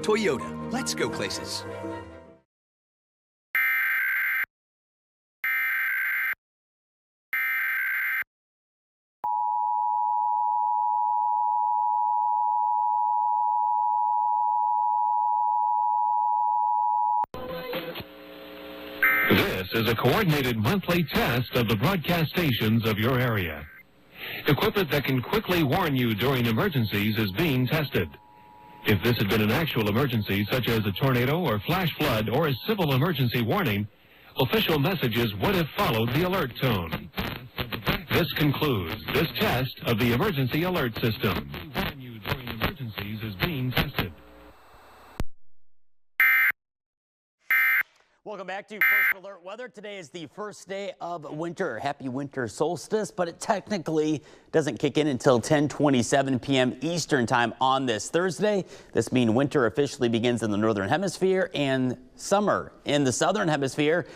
Toyota, let's go places. This is a coordinated monthly test of the broadcast stations of your area. Equipment that can quickly warn you during emergencies is being tested. If this had been an actual emergency, such as a tornado or flash flood or a civil emergency warning, official messages would have followed the alert tone. This concludes this test of the emergency alert system. Warn you during emergencies is being tested. Welcome back to First Alert Weather. Today is the first day of winter. Happy winter solstice, but it technically doesn't kick in until 10:27 p.m. Eastern time on this Thursday. This means winter officially begins in the northern hemisphere and summer in the southern hemisphere